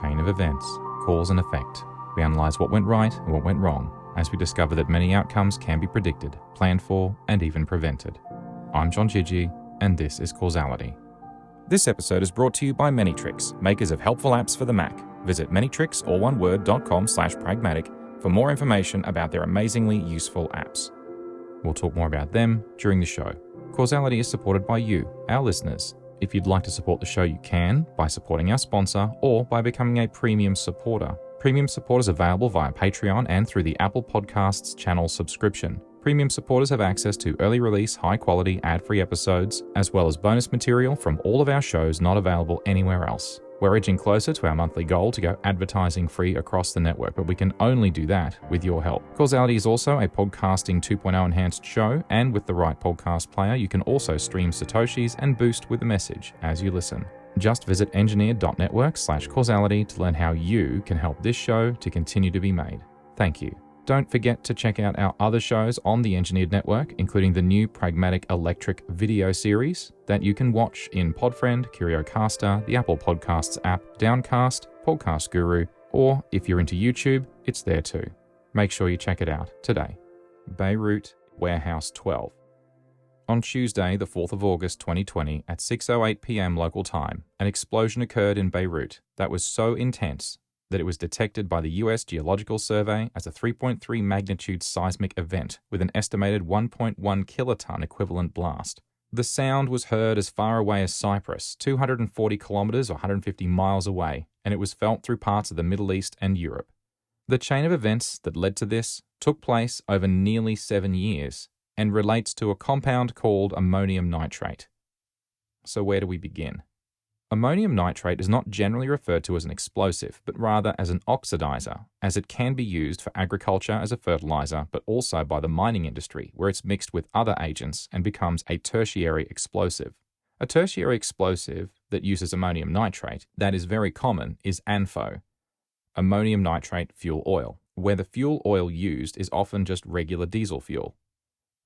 chain of events, cause and effect. We analyze what went right and what went wrong, as we discover that many outcomes can be predicted, planned for, and even prevented. I'm John Gigi, and this is Causality. This episode is brought to you by Manytrix, makers of helpful apps for the Mac. Visit manytrix.com/pragmatic for more information about their amazingly useful apps. We'll talk more about them during the show. Causality is supported by you, our listeners. If you'd like to support the show, you can by supporting our sponsor or by becoming a premium supporter. Premium support is available via Patreon and through the Apple Podcasts channel subscription. Premium supporters have access to early release, high-quality, ad-free episodes, as well as bonus material from all of our shows not available anywhere else. We're edging closer to our monthly goal to go advertising-free across the network, but we can only do that with your help. Causality is also a podcasting 2.0 enhanced show, and with the right podcast player, you can also stream Satoshis and boost with the message as you listen. Just visit engineered.network/causality to learn how you can help this show to continue to be made. Thank you. Don't forget to check out our other shows on the Engineered Network, including the new Pragmatic Electric video series that you can watch in Podfriend, Curiocaster, the Apple Podcasts app, Downcast, Podcast Guru, or if you're into YouTube, it's there too. Make sure you check it out today. Beirut Warehouse 12. On Tuesday, the 4th of August 2020, at 6:08 p.m. local time, an explosion occurred in Beirut that was so intense that it was detected by the US Geological Survey as a 3.3 magnitude seismic event with an estimated 1.1 kiloton equivalent blast. The sound was heard as far away as Cyprus, 240 kilometers or 150 miles away, and it was felt through parts of the Middle East and Europe. The chain of events that led to this took place over nearly 7 years and relates to a compound called ammonium nitrate. So where do we begin? Ammonium nitrate is not generally referred to as an explosive, but rather as an oxidizer, as it can be used for agriculture as a fertilizer, but also by the mining industry, where it's mixed with other agents and becomes a tertiary explosive. A tertiary explosive that uses ammonium nitrate, that is very common, is ANFO, ammonium nitrate fuel oil, where the fuel oil used is often just regular diesel fuel.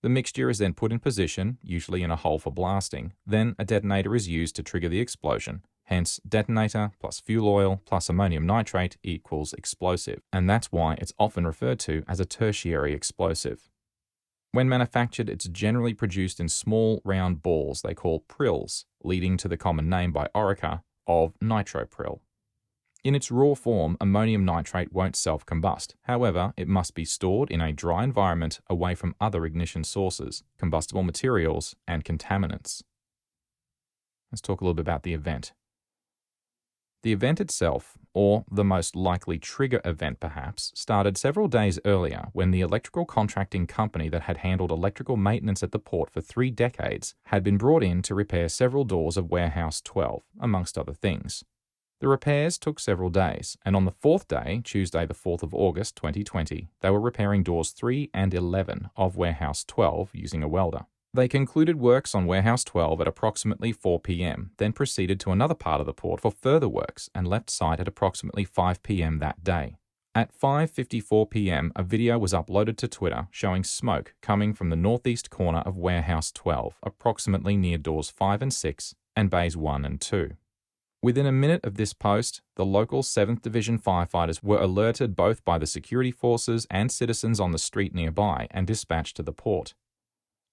The mixture is then put in position, usually in a hole for blasting. Then a detonator is used to trigger the explosion. Hence, detonator plus fuel oil plus ammonium nitrate equals explosive. And that's why it's often referred to as a tertiary explosive. When manufactured, it's generally produced in small, round balls they call prills, leading to the common name by Orica of nitropryl. In its raw form, ammonium nitrate won't self-combust. However, it must be stored in a dry environment away from other ignition sources, combustible materials, and contaminants. Let's talk a little bit about the event. The event itself, or the most likely trigger event perhaps, started several days earlier when the electrical contracting company that had handled electrical maintenance at the port for 3 decades had been brought in to repair several doors of Warehouse 12, amongst other things. The repairs took several days, and on the 4th day, Tuesday the 4th of August 2020, they were repairing doors 3 and 11 of Warehouse 12 using a welder. They concluded works on Warehouse 12 at approximately 4 p.m., then proceeded to another part of the port for further works and left site at approximately 5 p.m. that day. At 5:54 p.m., a video was uploaded to Twitter showing smoke coming from the northeast corner of Warehouse 12, approximately near doors 5 and 6 and bays 1 and 2. Within a minute of this post, the local 7th Division firefighters were alerted both by the security forces and citizens on the street nearby and dispatched to the port.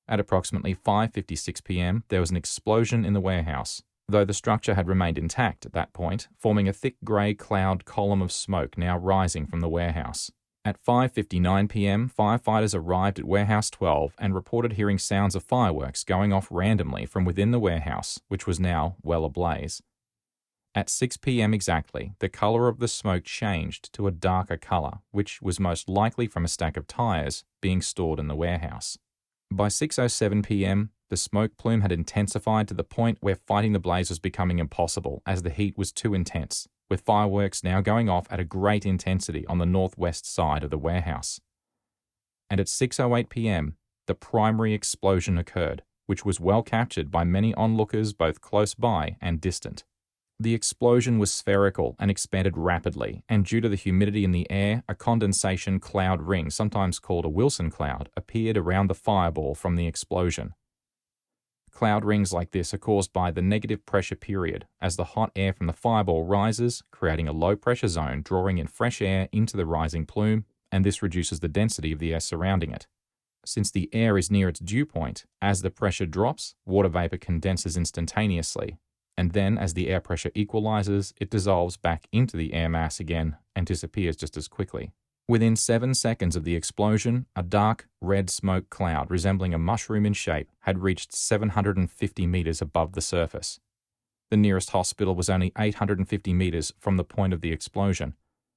At approximately 5:56 p.m., there was an explosion in the warehouse, though the structure had remained intact at that point, forming a thick grey cloud column of smoke now rising from the warehouse. At 5:59 p.m., firefighters arrived at Warehouse 12 and reported hearing sounds of fireworks going off randomly from within the warehouse, which was now well ablaze. At 6 p.m. exactly, the colour of the smoke changed to a darker colour, which was most likely from a stack of tyres being stored in the warehouse. By 6:07 p.m., the smoke plume had intensified to the point where fighting the blaze was becoming impossible as the heat was too intense, with fireworks now going off at a great intensity on the northwest side of the warehouse. And at 6:08 p.m., the primary explosion occurred, which was well captured by many onlookers both close by and distant. The explosion was spherical and expanded rapidly, and due to the humidity in the air, a condensation cloud ring, sometimes called a Wilson cloud, appeared around the fireball from the explosion. Cloud rings like this are caused by the negative pressure period as the hot air from the fireball rises, creating a low pressure zone, drawing in fresh air into the rising plume, and this reduces the density of the air surrounding it. Since the air is near its dew point, as the pressure drops, water vapor condenses instantaneously, and then as the air pressure equalizes, it dissolves back into the air mass again and disappears just as quickly. Within 7 seconds of the explosion, a dark, red smoke cloud resembling a mushroom in shape had reached 750 meters above the surface. The nearest hospital was only 850 meters from the point of the explosion,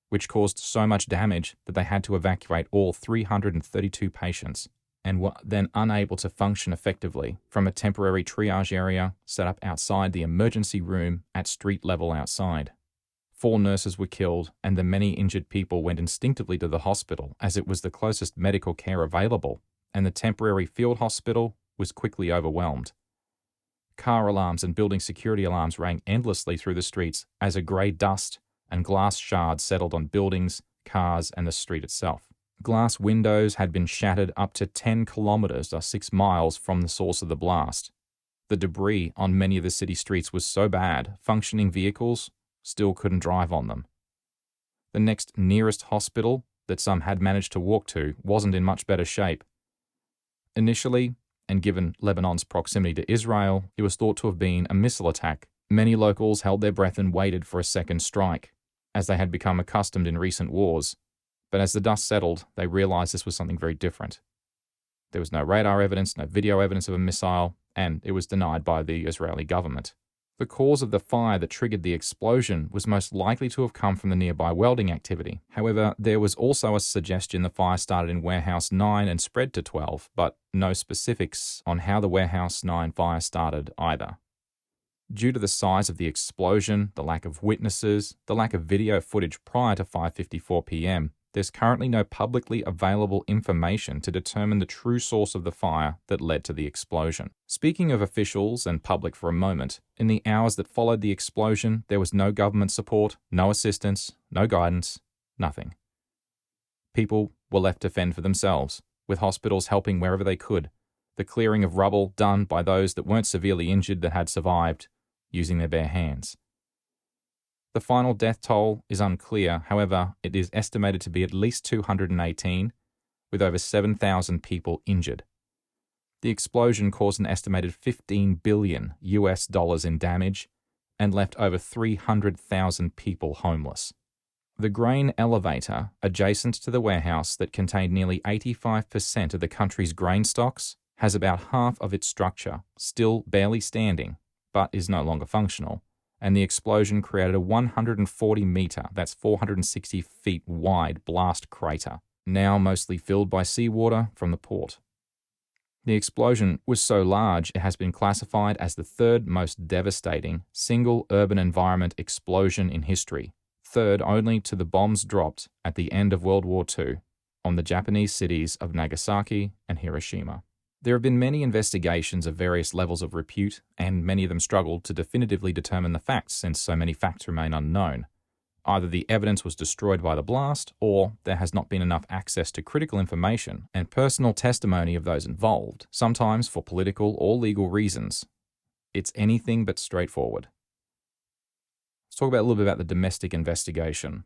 which caused so much damage that they had to evacuate all 332 patients and were then unable to function effectively from a temporary triage area set up outside the emergency room at street level outside. 4 nurses were killed, and the many injured people went instinctively to the hospital as it was the closest medical care available, and the temporary field hospital was quickly overwhelmed. Car alarms and building security alarms rang endlessly through the streets as a grey dust and glass shards settled on buildings, cars, and the street itself. Glass windows had been shattered up to 10 kilometers or 6 miles from the source of the blast. The debris on many of the city streets was so bad, functioning vehicles still couldn't drive on them. The next nearest hospital that some had managed to walk to wasn't in much better shape. Initially, and given Lebanon's proximity to Israel, it was thought to have been a missile attack. Many locals held their breath and waited for a second strike, as they had become accustomed in recent wars. But as the dust settled, they realized this was something very different. There was no radar evidence, no video evidence of a missile, and it was denied by the Israeli government. The cause of the fire that triggered the explosion was most likely to have come from the nearby welding activity. However, there was also a suggestion the fire started in Warehouse 9 and spread to 12, but no specifics on how the Warehouse 9 fire started either. Due to the size of the explosion, the lack of witnesses, the lack of video footage prior to 5:54 p.m., there's currently no publicly available information to determine the true source of the fire that led to the explosion. Speaking of officials and public for a moment, in the hours that followed the explosion, there was no government support, no assistance, no guidance, nothing. People were left to fend for themselves, with hospitals helping wherever they could, the clearing of rubble done by those that weren't severely injured that had survived, using their bare hands. The final death toll is unclear, however, it is estimated to be at least 218, with over 7,000 people injured. The explosion caused an estimated $15 billion in damage and left over 300,000 people homeless. The grain elevator adjacent to the warehouse that contained nearly 85% of the country's grain stocks has about half of its structure still barely standing, but is no longer functional. And the explosion created a 140-meter, that's 460 feet wide blast crater, now mostly filled by seawater from the port. The explosion was so large it has been classified as the 3rd most devastating single urban environment explosion in history, 3rd only to the bombs dropped at the end of World War II on the Japanese cities of Nagasaki and Hiroshima. There have been many investigations of various levels of repute, and many of them struggled to definitively determine the facts since so many facts remain unknown. Either the evidence was destroyed by the blast, or there has not been enough access to critical information and personal testimony of those involved, sometimes for political or legal reasons. It's anything but straightforward. Let's talk about a little bit about the domestic investigation.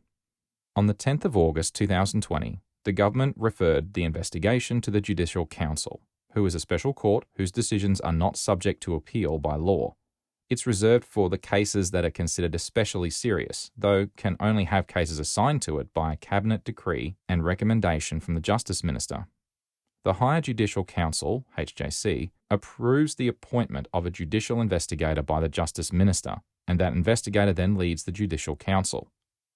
On the 10th of August 2020, the government referred the investigation to the Judicial Council, who is a special court whose decisions are not subject to appeal by law. It's reserved for the cases that are considered especially serious, though can only have cases assigned to it by a cabinet decree and recommendation from the Justice Minister. The Higher Judicial Council, HJC, approves the appointment of a judicial investigator by the Justice Minister, and that investigator then leads the Judicial Council.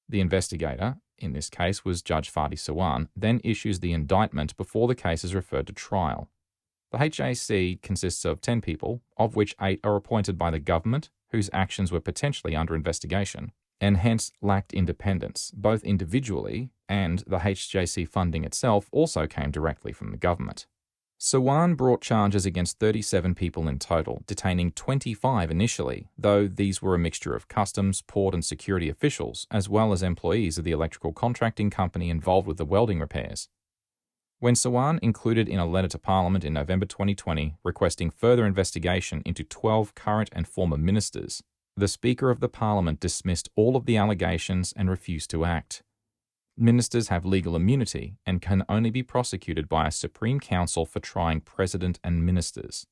The investigator, in this case was Judge Fadi Sawan, then issues the indictment before the case is referred to trial. The HJC consists of 10 people, of which 8 are appointed by the government, whose actions were potentially under investigation, and hence lacked independence, both individually and the HJC funding itself also came directly from the government. Sawan brought charges against 37 people in total, detaining 25 initially, though these were a mixture of customs, port and security officials, as well as employees of the electrical contracting company involved with the welding repairs. When Sawan included in a letter to Parliament in November 2020 requesting further investigation into 12 current and former ministers, the Speaker of the Parliament dismissed all of the allegations and refused to act. Ministers have legal immunity and can only be prosecuted by a Supreme Council for trying President and ministers.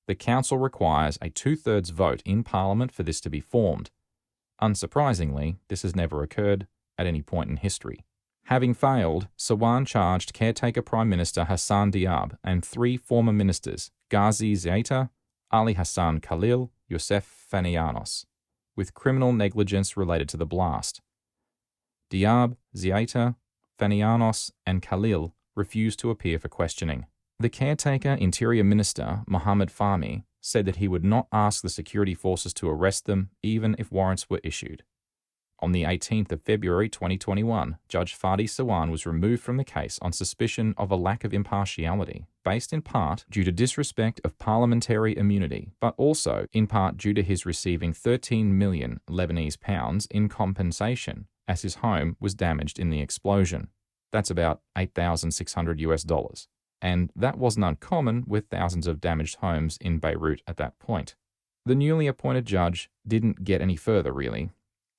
The Council requires a 2/3 vote in Parliament for this to be formed. Unsurprisingly, this has never occurred at any point in history. Having failed, Sawan charged caretaker Prime Minister Hassan Diab and 3 former ministers, Ghazi Ziaita, Ali Hassan Khalil, Youssef Fanianos, with criminal negligence related to the blast. Diab, Ziaita, Fanianos, and Khalil refused to appear for questioning. The caretaker Interior Minister, Mohammed Fahmy, said that he would not ask the security forces to arrest them even if warrants were issued. On the 18th of February 2021, Judge Fadi Sawan was removed from the case on suspicion of a lack of impartiality, based in part due to disrespect of parliamentary immunity, but also in part due to his receiving 13 million Lebanese pounds in compensation as his home was damaged in the explosion. That's about $8,600. And that wasn't uncommon with thousands of damaged homes in Beirut at that point. The newly appointed judge didn't get any further, really.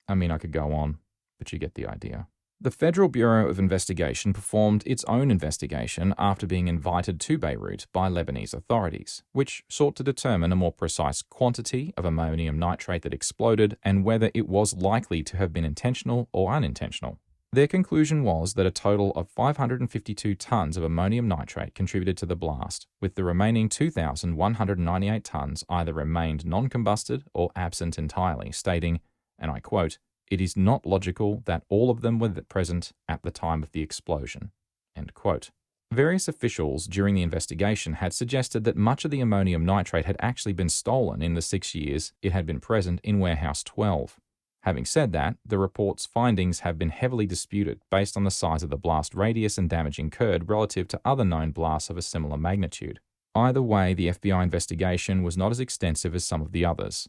I mean, I could go on, but you get the idea. The Federal Bureau of Investigation performed its own investigation after being invited to Beirut by Lebanese authorities, which sought to determine a more precise quantity of ammonium nitrate that exploded and whether it was likely to have been intentional or unintentional. Their conclusion was that a total of 552 tons of ammonium nitrate contributed to the blast, with the remaining 2,198 tons either remained non-combusted or absent entirely, stating, and I quote, "It is not logical that all of them were present at the time of the explosion." End quote. Various officials during the investigation had suggested that much of the ammonium nitrate had actually been stolen in the 6 years it had been present in Warehouse 12. Having said that, the report's findings have been heavily disputed based on the size of the blast radius and damage incurred relative to other known blasts of a similar magnitude. Either way, the FBI investigation was not as extensive as some of the others.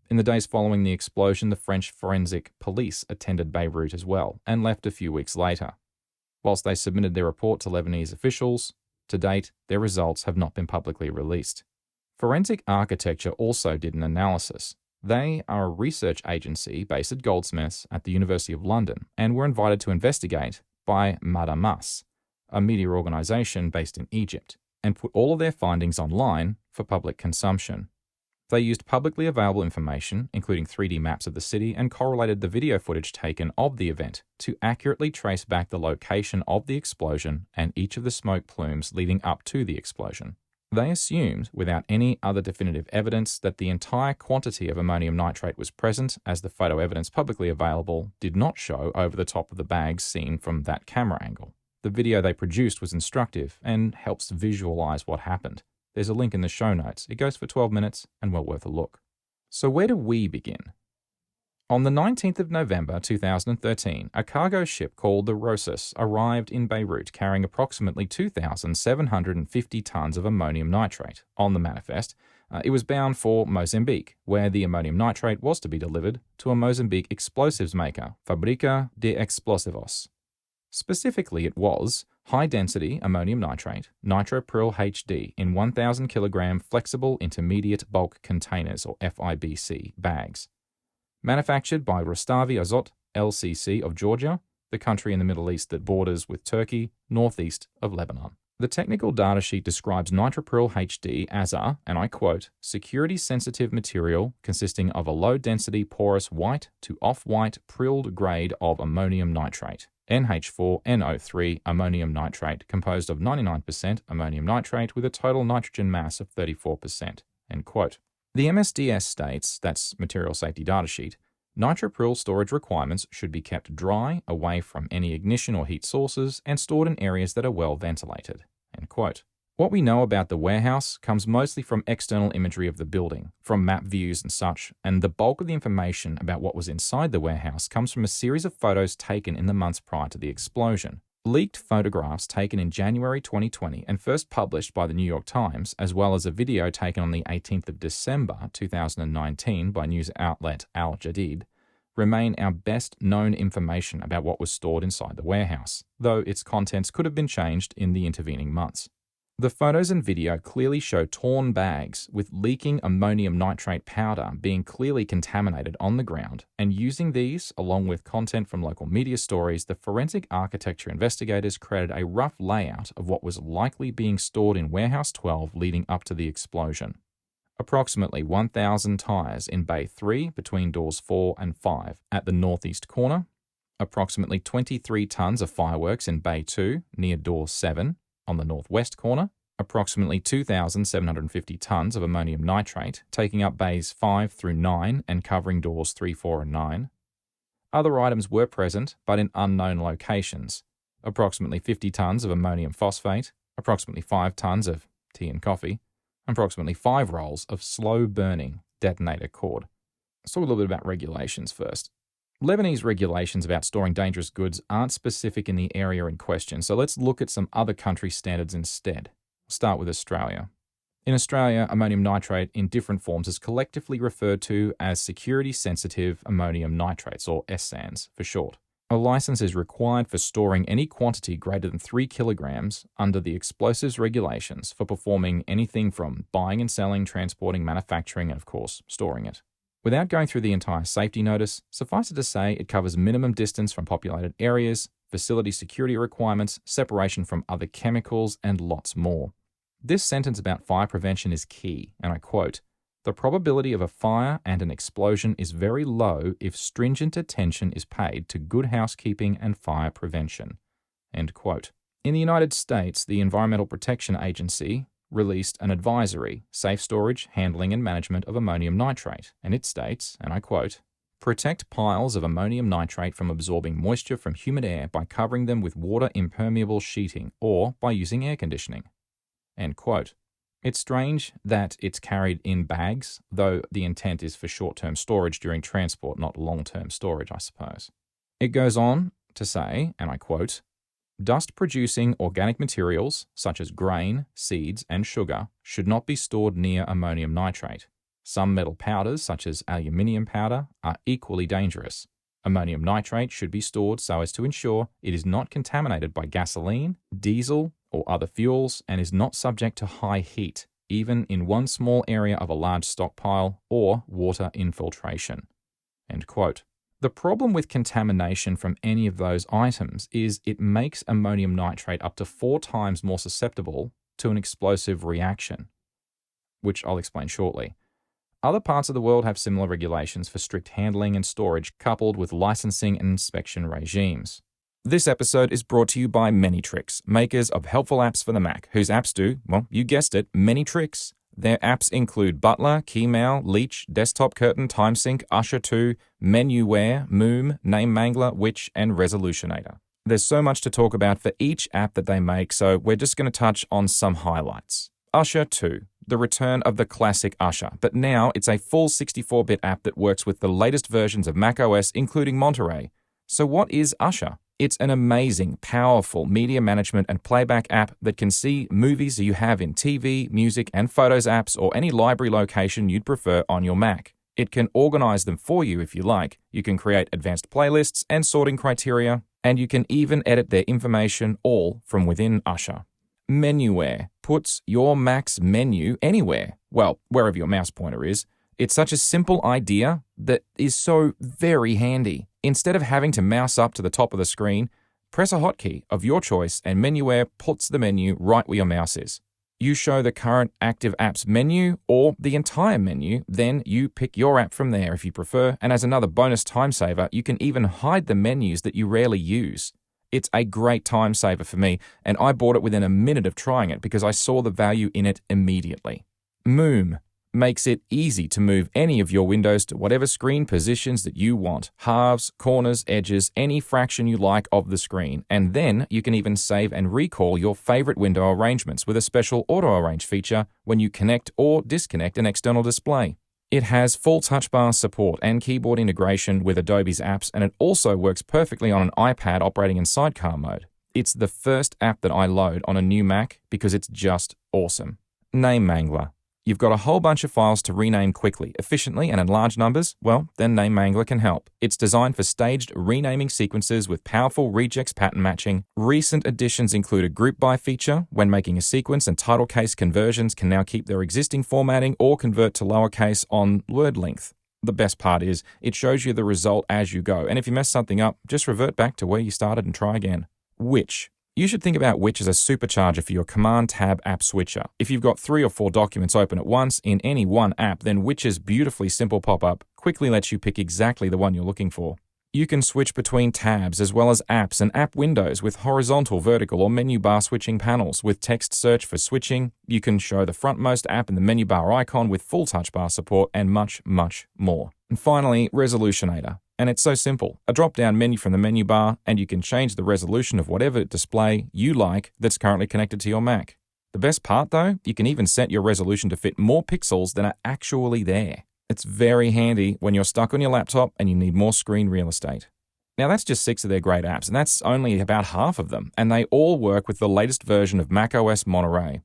In the days following the explosion, the French forensic police attended Beirut as well, and left a few weeks later. Whilst they submitted their report to Lebanese officials, to date, their results have not been publicly released. Forensic Architecture also did an analysis. They are a research agency based at Goldsmiths at the University of London, and were invited to investigate by Madamas, a media organisation based in Egypt, and put all of their findings online for public consumption. They used publicly available information, including 3D maps of the city, and correlated the video footage taken of the event to accurately trace back the location of the explosion and each of the smoke plumes leading up to the explosion. They assumed, without any other definitive evidence, that the entire quantity of ammonium nitrate was present, as the photo evidence publicly available did not show over the top of the bags seen from that camera angle. The video they produced was instructive and helps visualize what happened. There's a link in the show notes. It goes for 12 minutes and well worth a look. So where do we begin? On the 19th of November 2013, a cargo ship called the Rosas arrived in Beirut carrying approximately 2,750 tons of ammonium nitrate. On the manifest, it was bound for Mozambique, where the ammonium nitrate was to be delivered to a Mozambique explosives maker, Fábrica de Explosivos. Specifically, it was high-density ammonium nitrate, nitropryl HD, in 1,000 kilogram flexible intermediate bulk containers, or FIBC, bags. Manufactured by Rustavi Azot LCC of Georgia, the country in the Middle East that borders with Turkey, northeast of Lebanon. The technical datasheet describes nitropryl HD as a, and I quote, security-sensitive material consisting of a low-density porous white to off-white prilled grade of ammonium nitrate, NH4NO3 ammonium nitrate, composed of 99% ammonium nitrate with a total nitrogen mass of 34%, end quote. The MSDS states, that's Material Safety Datasheet, nitropryl storage requirements should be kept dry, away from any ignition or heat sources, and stored in areas that are well ventilated, end quote. What we know about the warehouse comes mostly from external imagery of the building, from map views and such, and the bulk of the information about what was inside the warehouse comes from a series of photos taken in the months prior to the explosion. Leaked photographs taken in January 2020 and first published by the New York Times, as well as a video taken on the 18th of December 2019 by news outlet Al Jadid, remain our best known information about what was stored inside the warehouse, though its contents could have been changed in the intervening months. The photos and video clearly show torn bags with leaking ammonium nitrate powder being clearly contaminated on the ground, and using these, along with content from local media stories, the forensic architecture investigators created a rough layout of what was likely being stored in Warehouse 12 leading up to the explosion. Approximately 1,000 tyres in Bay 3 between doors 4 and 5 at the northeast corner, approximately 23 tonnes of fireworks in Bay 2 near door 7, on the northwest corner, approximately 2,750 tonnes of ammonium nitrate, taking up bays 5 through 9 and covering doors 3, 4, and 9. Other items were present, but in unknown locations. Approximately 50 tonnes of ammonium phosphate, approximately 5 tonnes of tea and coffee, approximately 5 rolls of slow-burning detonator cord. Let's talk a little bit about regulations first. Lebanese regulations about storing dangerous goods aren't specific in the area in question, so let's look at some other country standards instead. We'll start with Australia. In Australia, ammonium nitrate in different forms is collectively referred to as security-sensitive ammonium nitrates, or SSANs for short. A license is required for storing any quantity greater than 3 kilograms under the explosives regulations for performing anything from buying and selling, transporting, manufacturing, and of course, storing it. Without going through the entire safety notice, suffice it to say it covers minimum distance from populated areas, facility security requirements, separation from other chemicals, and lots more. This sentence about fire prevention is key, and I quote, "The probability of a fire and an explosion is very low if stringent attention is paid to good housekeeping and fire prevention." End quote. In the United States, the Environmental Protection Agency released an advisory, Safe Storage, Handling and Management of Ammonium Nitrate, and it states, and I quote, "Protect piles of ammonium nitrate from absorbing moisture from humid air by covering them with water-impermeable sheeting or by using air conditioning." End quote. It's strange that it's carried in bags, though the intent is for short-term storage during transport, not long-term storage, I suppose. It goes on to say, and I quote, "Dust-producing organic materials, such as grain, seeds, and sugar, should not be stored near ammonium nitrate. Some metal powders, such as aluminium powder, are equally dangerous. Ammonium nitrate should be stored so as to ensure it is not contaminated by gasoline, diesel, or other fuels, and is not subject to high heat, even in one small area of a large stockpile, or water infiltration." End quote. The problem with contamination from any of those items is it makes ammonium nitrate up to 4 times more susceptible to an explosive reaction, which I'll explain shortly. Other parts of the world have similar regulations for strict handling and storage, coupled with licensing and inspection regimes. This episode is brought to you by Manytricks, makers of helpful apps for the Mac, whose apps do, well, you guessed it, many tricks. Their apps include Butler, Keymail, Leech, Desktop Curtain, TimeSync, Usher 2, Menuware, Moom, Name Mangler, Witch, and Resolutionator. There's so much to talk about for each app that they make, so we're just going to touch on some highlights. Usher 2, the return of the classic Usher, but now it's a full 64-bit app that works with the latest versions of macOS, including Monterey. So what is Usher? It's an amazing, powerful media management and playback app that can see movies you have in TV, music, and Photos apps or any library location you'd prefer on your Mac. It can organize them for you if you like. You can create advanced playlists and sorting criteria, and you can even edit their information all from within Usher. Menuware puts your Mac's menu anywhere, well, wherever your mouse pointer is. It's such a simple idea that is so very handy. Instead of having to mouse up to the top of the screen, press a hotkey of your choice and Menuware puts the menu right where your mouse is. You show the current active apps menu or the entire menu, then you pick your app from there if you prefer, and as another bonus time saver, you can even hide the menus that you rarely use. It's a great time saver for me, and I bought it within a minute of trying it because I saw the value in it immediately. Moom makes it easy to move any of your windows to whatever screen positions that you want, halves, corners, edges, any fraction you like of the screen, and then you can even save and recall your favorite window arrangements with a special auto-arrange feature when you connect or disconnect an external display. It has full touch bar support and keyboard integration with Adobe's apps, and it also works perfectly on an iPad operating in sidecar mode. It's the first app that I load on a new Mac because it's just awesome. Name Mangler. You've got a whole bunch of files to rename quickly, efficiently, and in large numbers? Well, then Name Mangler can help. It's designed for staged renaming sequences with powerful regex pattern matching. Recent additions include a group by feature. When making a sequence, and title case conversions can now keep their existing formatting or convert to lowercase on word length. The best part is, it shows you the result as you go, and if you mess something up, just revert back to where you started and try again. Which. You should think about which as a supercharger for your Command Tab app switcher. If you've got 3 or 4 documents open at once in any one app, then which's beautifully simple pop-up quickly lets you pick exactly the one you're looking for. You can switch between tabs as well as apps and app windows with horizontal, vertical, or menu bar switching panels. With text search for switching, you can show the frontmost app in the menu bar icon with full touch bar support and much, much more. And finally, Resolutionator. And it's so simple. A drop-down menu from the menu bar, and you can change the resolution of whatever display you like that's currently connected to your Mac. The best part, though, you can even set your resolution to fit more pixels than are actually there. It's very handy when you're stuck on your laptop and you need more screen real estate. Now, that's just 6 of their great apps, and that's only about half of them, and they all work with the latest version of macOS Monterey.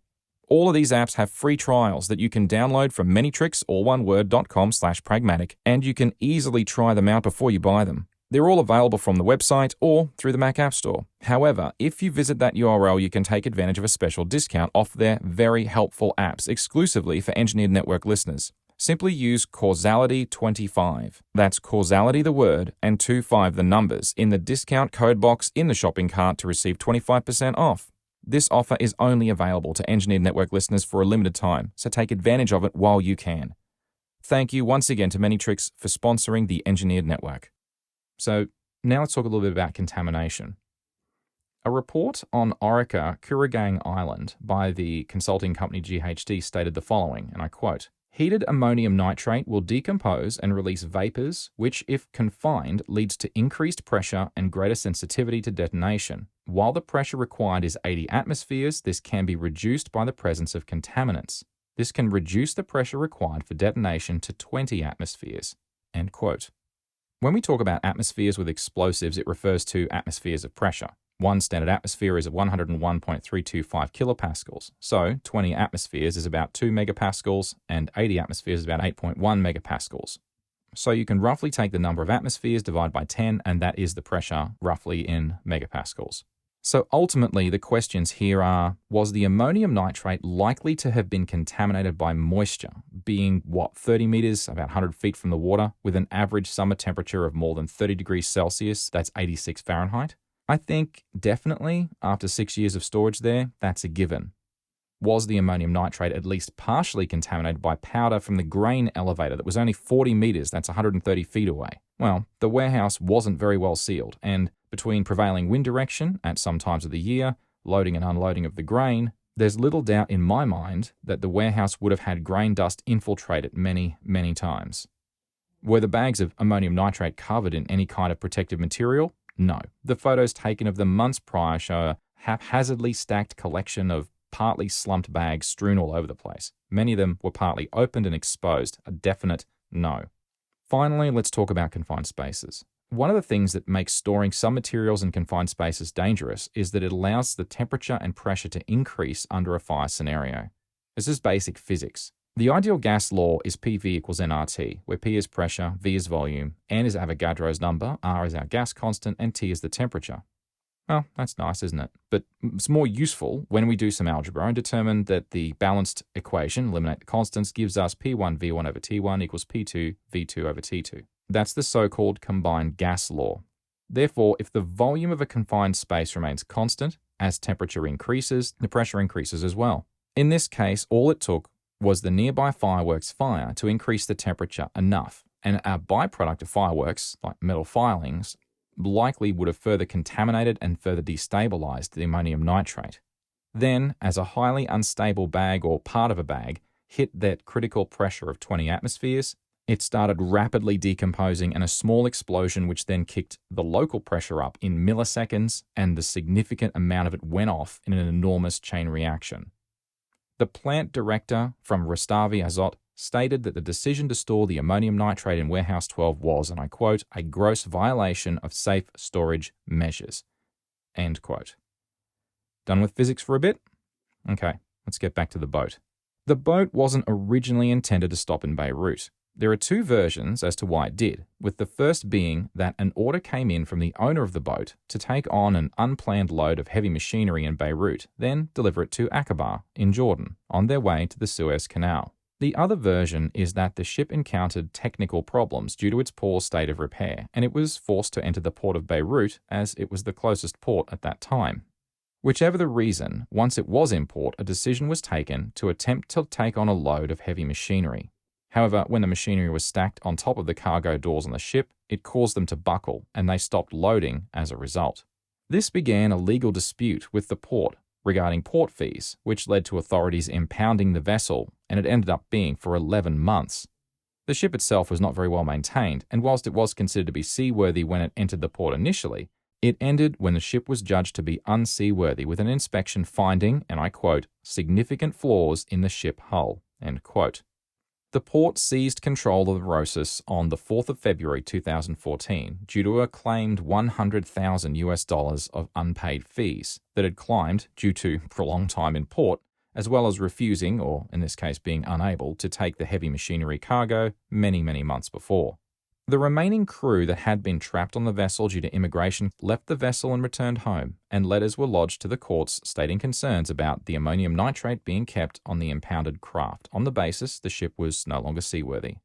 All of these apps have free trials that you can download from manytricks.com/pragmatic, and you can easily try them out before you buy them. They're all available from the website or through the Mac App Store. However, if you visit that URL, you can take advantage of a special discount off their very helpful apps exclusively for Engineered Network listeners. Simply use Causality25. That's Causality the word and 25 the numbers in the discount code box in the shopping cart to receive 25% off. This offer is only available to Engineered Network listeners for a limited time, so take advantage of it while you can. Thank you once again to Manytricks for sponsoring the Engineered Network. So now let's talk a little bit about contamination. A report on Orica Kooragang Island by the consulting company GHD stated the following, and I quote, "Heated ammonium nitrate will decompose and release vapors, which, if confined, leads to increased pressure and greater sensitivity to detonation. While the pressure required is 80 atmospheres, this can be reduced by the presence of contaminants. This can reduce the pressure required for detonation to 20 atmospheres." End quote. When we talk about atmospheres with explosives, it refers to atmospheres of pressure. One standard atmosphere is 101.325 kilopascals, so 20 atmospheres is about 2 megapascals, and 80 atmospheres is about 8.1 megapascals. So you can roughly take the number of atmospheres, divide by 10, and that is the pressure roughly in megapascals. So ultimately, the questions here are, was the ammonium nitrate likely to have been contaminated by moisture, being, 30 meters, about 100 feet from the water, with an average summer temperature of more than 30 degrees Celsius, that's 86 Fahrenheit? I think definitely, after 6 years of storage there, that's a given. Was the ammonium nitrate at least partially contaminated by powder from the grain elevator that was only 40 meters, that's 130 feet away? Well, the warehouse wasn't very well sealed, and between prevailing wind direction at some times of the year, loading and unloading of the grain, there's little doubt in my mind that the warehouse would have had grain dust infiltrate it many, many times. Were the bags of ammonium nitrate covered in any kind of protective material? No. The photos taken of them months prior show a haphazardly stacked collection of partly slumped bags strewn all over the place. Many of them were partly opened and exposed. A definite no. Finally, let's talk about confined spaces. One of the things that makes storing some materials in confined spaces dangerous is that it allows the temperature and pressure to increase under a fire scenario. This is basic physics. The ideal gas law is PV equals nRT, where P is pressure, V is volume, N is Avogadro's number, R is our gas constant, and T is the temperature. Well, that's nice, isn't it? But it's more useful when we do some algebra and determine that the balanced equation, eliminate the constants, gives us P1 V1 over T1 equals P2 V2 over T2. That's the so-called combined gas law. Therefore, if the volume of a confined space remains constant, as temperature increases, the pressure increases as well. In this case, all it took was the nearby fireworks fire to increase the temperature enough, and a byproduct of fireworks, like metal filings, likely would have further contaminated and further destabilized the ammonium nitrate. Then, as a highly unstable bag or part of a bag hit that critical pressure of 20 atmospheres, it started rapidly decomposing, and a small explosion which then kicked the local pressure up in milliseconds, and the significant amount of it went off in an enormous chain reaction. The plant director from Rustavi Azot stated that the decision to store the ammonium nitrate in Warehouse 12 was, and I quote, a gross violation of safe storage measures. End quote. Done with physics for a bit? Okay, let's get back to the boat. The boat wasn't originally intended to stop in Beirut. There are two versions as to why it did, with the first being that an order came in from the owner of the boat to take on an unplanned load of heavy machinery in Beirut, then deliver it to Aqaba in Jordan on their way to the Suez Canal. The other version is that the ship encountered technical problems due to its poor state of repair, and it was forced to enter the port of Beirut as it was the closest port at that time. Whichever the reason, once it was in port, a decision was taken to attempt to take on a load of heavy machinery. However, when the machinery was stacked on top of the cargo doors on the ship, it caused them to buckle, and they stopped loading as a result. This began a legal dispute with the port regarding port fees, which led to authorities impounding the vessel, and it ended up being for 11 months. The ship itself was not very well maintained, and whilst it was considered to be seaworthy when it entered the port initially, it ended when the ship was judged to be unseaworthy, with an inspection finding, and I quote, significant flaws in the ship hull, end quote. The port seized control of the Rosas on the 4th of February 2014 due to a claimed $100,000 of unpaid fees that had climbed due to prolonged time in port, as well as refusing, or in this case being unable, to take the heavy machinery cargo many months before. The remaining crew that had been trapped on the vessel due to immigration left the vessel and returned home, and letters were lodged to the courts stating concerns about the ammonium nitrate being kept on the impounded craft on the basis the ship was no longer seaworthy.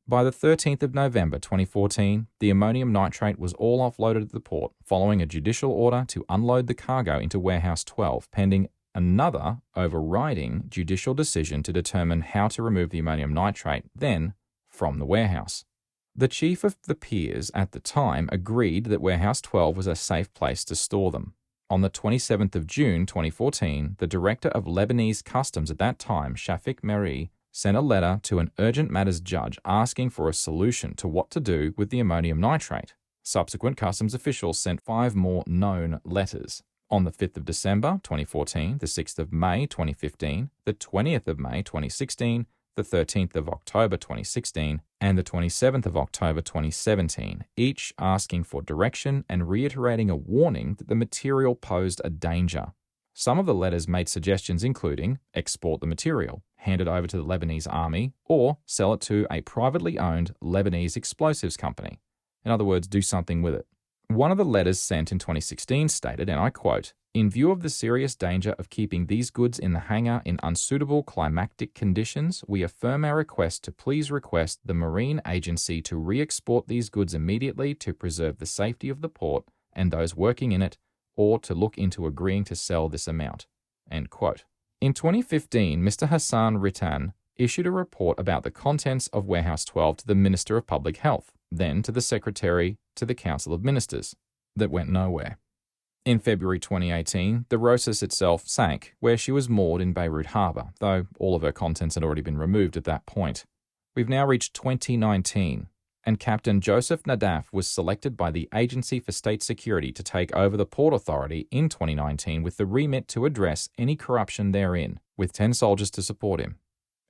By the 13th of November 2014, the ammonium nitrate was all offloaded at the port following a judicial order to unload the cargo into Warehouse 12, pending another overriding judicial decision to determine how to remove the ammonium nitrate then from the warehouse. The chief of the piers at the time agreed that Warehouse 12 was a safe place to store them. On the 27th of June 2014, the director of Lebanese customs at that time, Shafik Meri, sent a letter to an urgent matters judge asking for a solution to what to do with the ammonium nitrate. Subsequent customs officials sent 5 more known letters. On the 5th of December 2014, the 6th of May 2015, the 20th of May 2016, the 13th of October 2016, and the 27th of October 2017, each asking for direction and reiterating a warning that the material posed a danger. Some of the letters made suggestions including export the material, hand it over to the Lebanese army, or sell it to a privately owned Lebanese explosives company. In other words, do something with it. One of the letters sent in 2016 stated, and I quote, "In view of the serious danger of keeping these goods in the hangar in unsuitable climatic conditions, we affirm our request to please request the Marine Agency to re-export these goods immediately to preserve the safety of the port and those working in it, or to look into agreeing to sell this amount." End quote. In 2015, Mr. Hassan Ritan issued a report about the contents of Warehouse 12 to the Minister of Public Health, then to the Secretary to the Council of Ministers. That went nowhere. In February 2018, the Rosas itself sank, where she was moored in Beirut Harbour, though all of her contents had already been removed at that point. We've now reached 2019, and Captain Joseph Nadaf was selected by the Agency for State Security to take over the Port Authority in 2019 with the remit to address any corruption therein, with 10 soldiers to support him.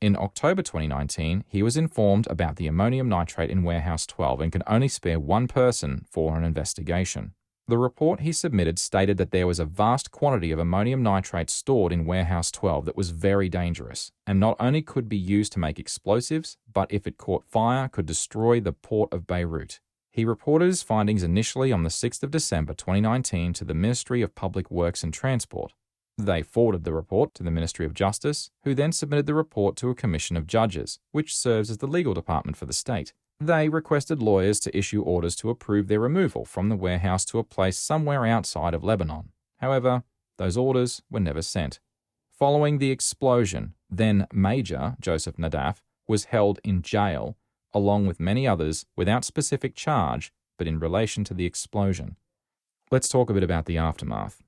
In October 2019, he was informed about the ammonium nitrate in Warehouse 12 and could only spare one person for an investigation. The report he submitted stated that there was a vast quantity of ammonium nitrate stored in Warehouse 12 that was very dangerous, and not only could be used to make explosives, but if it caught fire, could destroy the Port of Beirut. He reported his findings initially on the 6th of December 2019 to the Ministry of Public Works and Transport. They forwarded the report to the Ministry of Justice, who then submitted the report to a commission of judges, which serves as the legal department for the state. They requested lawyers to issue orders to approve their removal from the warehouse to a place somewhere outside of Lebanon. However, those orders were never sent. Following the explosion, then Major Joseph Nadaf was held in jail, along with many others, without specific charge, but in relation to the explosion. Let's talk a bit about the aftermath.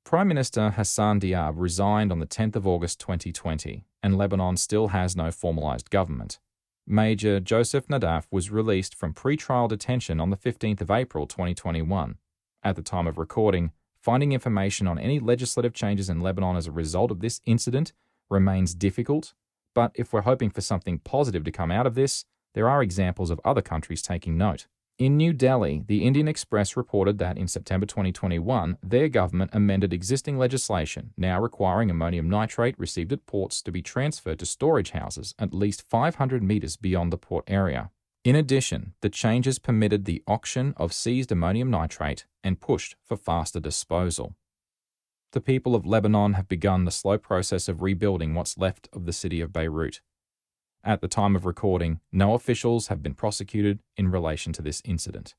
Prime Minister Hassan Diab resigned on the 10th of August 2020, and Lebanon still has no formalized government. Major Joseph Nadaf was released from pre-trial detention on the 15th of April 2021. At the time of recording, finding information on any legislative changes in Lebanon as a result of this incident remains difficult, but if we're hoping for something positive to come out of this, there are examples of other countries taking note. In New Delhi, the Indian Express reported that in September 2021, their government amended existing legislation, now requiring ammonium nitrate received at ports to be transferred to storage houses at least 500 meters beyond the port area. In addition, the changes permitted the auction of seized ammonium nitrate and pushed for faster disposal. The people of Lebanon have begun the slow process of rebuilding what's left of the city of Beirut. At the time of recording, no officials have been prosecuted in relation to this incident.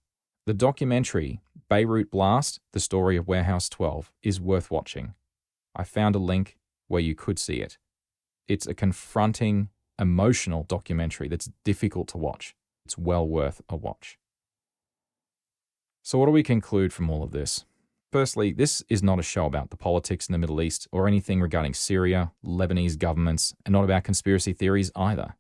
The documentary, Beirut Blast, The Story of Warehouse 12, is worth watching. I found a link where you could see it. It's a confronting, emotional documentary that's difficult to watch. It's well worth a watch. So what do we conclude from all of this? Firstly, this is not a show about the politics in the Middle East or anything regarding Syria, Lebanese governments, and not about conspiracy theories either.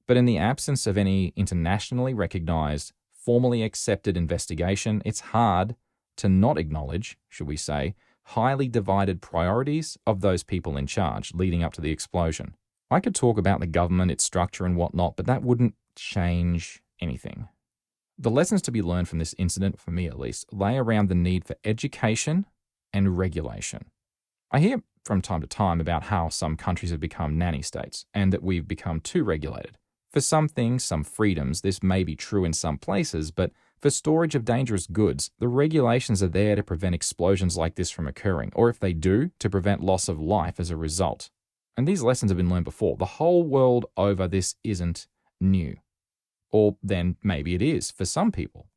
But in the absence of any internationally recognized, formally accepted investigation, it's hard to not acknowledge, should we say, highly divided priorities of those people in charge leading up to the explosion. I could talk about the government, its structure and whatnot, but that wouldn't change anything. The lessons to be learned from this incident, for me at least, lay around the need for education and regulation. I hear from time to time about how some countries have become nanny states and that we've become too regulated. For some things, some freedoms, this may be true in some places, but for storage of dangerous goods, the regulations are there to prevent explosions like this from occurring, or if they do, to prevent loss of life as a result. And these lessons have been learned before. The whole world over, this isn't new. Or then maybe it is for some people.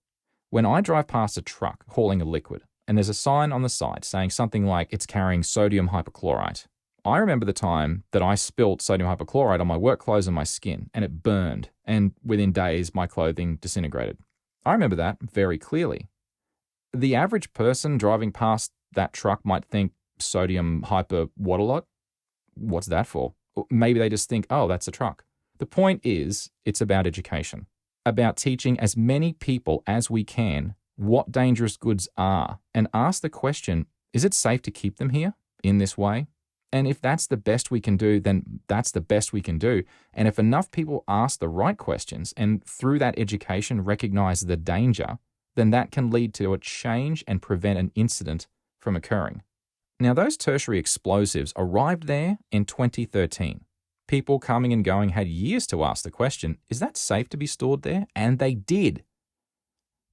When I drive past a truck hauling a liquid, and there's a sign on the side saying something like it's carrying sodium hypochlorite, I remember the time that I spilt sodium hypochlorite on my work clothes and my skin, and it burned, and within days my clothing disintegrated. I remember that very clearly. The average person driving past that truck might think, sodium hyper what a lot? What's that for? Maybe they just think, oh, that's a truck. The point is, it's about education, about teaching as many people as we can what dangerous goods are, and ask the question, is it safe to keep them here in this way? And if that's the best we can do, then that's the best we can do. And if enough people ask the right questions and through that education recognize the danger, then that can lead to a change and prevent an incident from occurring. Now, those tertiary explosives arrived there in 2013. People coming and going had years to ask the question, is that safe to be stored there? And they did.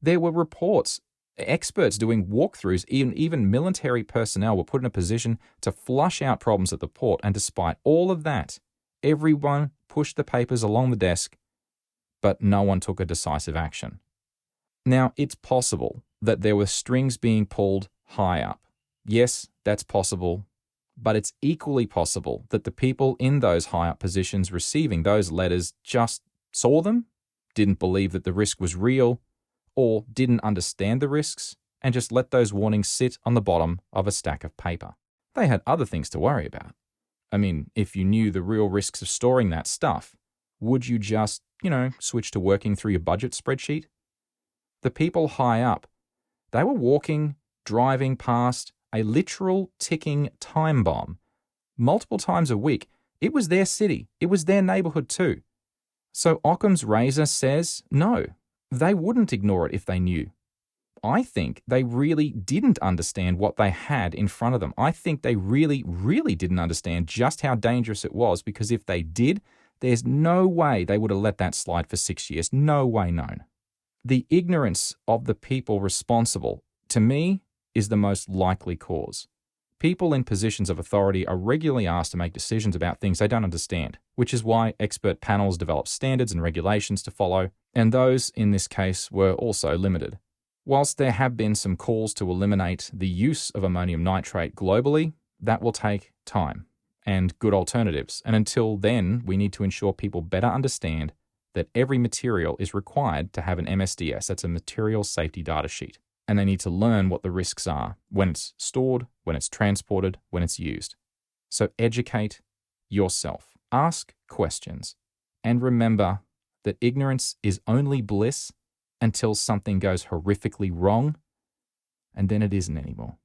There were reports, experts doing walkthroughs, even military personnel were put in a position to flush out problems at the port. And despite all of that, everyone pushed the papers along the desk, but no one took a decisive action. Now, it's possible that there were strings being pulled high up. Yes, that's possible. But it's equally possible that the people in those high-up positions receiving those letters just saw them, didn't believe that the risk was real, or didn't understand the risks, and just let those warnings sit on the bottom of a stack of paper. They had other things to worry about. I mean, if you knew the real risks of storing that stuff, would you just, switch to working through your budget spreadsheet? The people high up, they were walking, driving past a literal ticking time bomb. Multiple times a week. It was their city. It was their neighborhood too. So Occam's razor says, no, they wouldn't ignore it if they knew. I think they really didn't understand what they had in front of them. I think they really, really didn't understand just how dangerous it was, because if they did, there's no way they would have let that slide for 6 years. No way known. The ignorance of the people responsible, to me, is the most likely cause. People in positions of authority are regularly asked to make decisions about things they don't understand, which is why expert panels develop standards and regulations to follow, and those, in this case, were also limited. Whilst there have been some calls to eliminate the use of ammonium nitrate globally, that will take time and good alternatives, and until then, we need to ensure people better understand that every material is required to have an MSDS, that's a material safety data sheet. And they need to learn what the risks are when it's stored, when it's transported, when it's used. So educate yourself. Ask questions. And remember that ignorance is only bliss until something goes horrifically wrong, and then it isn't anymore.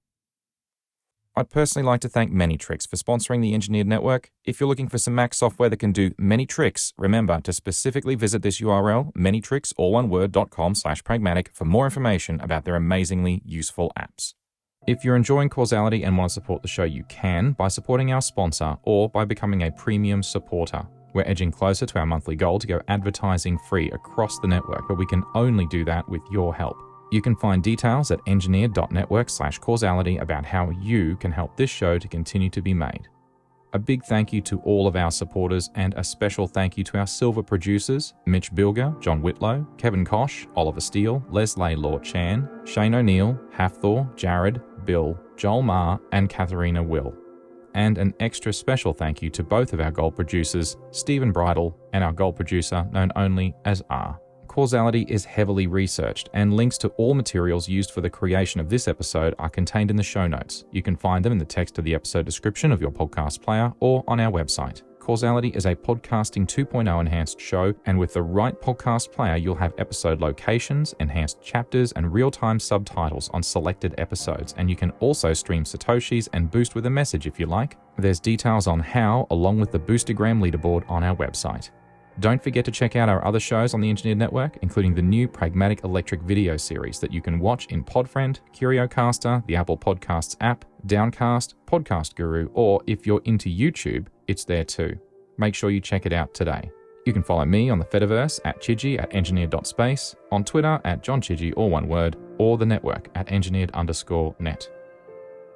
I'd personally like to thank Manytricks for sponsoring the Engineered Network. If you're looking for some Mac software that can do many tricks, remember to specifically visit this URL, manytricks.com/pragmatic, for more information about their amazingly useful apps. If you're enjoying Causality and want to support the show, you can by supporting our sponsor or by becoming a premium supporter. We're edging closer to our monthly goal to go advertising free across the network, but we can only do that with your help. You can find details at engineered.network/causality about how you can help this show to continue to be made. A big thank you to all of our supporters, and a special thank you to our silver producers, Mitch Bilger, John Whitlow, Kevin Kosh, Oliver Steele, Leslie Law Chan, Shane O'Neill, Hafthor, Jared, Bill, Joel Marr, and Katharina Will. And an extra special thank you to both of our gold producers, Stephen Bridle and our gold producer known only as R. Causality is heavily researched, and links to all materials used for the creation of this episode are contained in the show notes. You can find them in the text of the episode description of your podcast player or on our website. Causality is a podcasting 2.0 enhanced show, and with the right podcast player, you'll have episode locations, enhanced chapters, and real-time subtitles on selected episodes, and you can also stream Satoshis and boost with a message if you like. There's details on how, along with the Boostergram leaderboard on our website. Don't forget to check out our other shows on the Engineered Network, including the new Pragmatic Electric video series that you can watch in Podfriend, Curiocaster, the Apple Podcasts app, Downcast, Podcast Guru, or if you're into YouTube, it's there too. Make sure you check it out today. You can follow me on the Fediverse at Chidgey at engineered.space, on Twitter at JohnChidgey, all one word, or the network at engineered_net.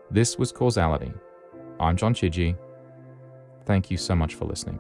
This was Causality. I'm John Chidgey. Thank you so much for listening.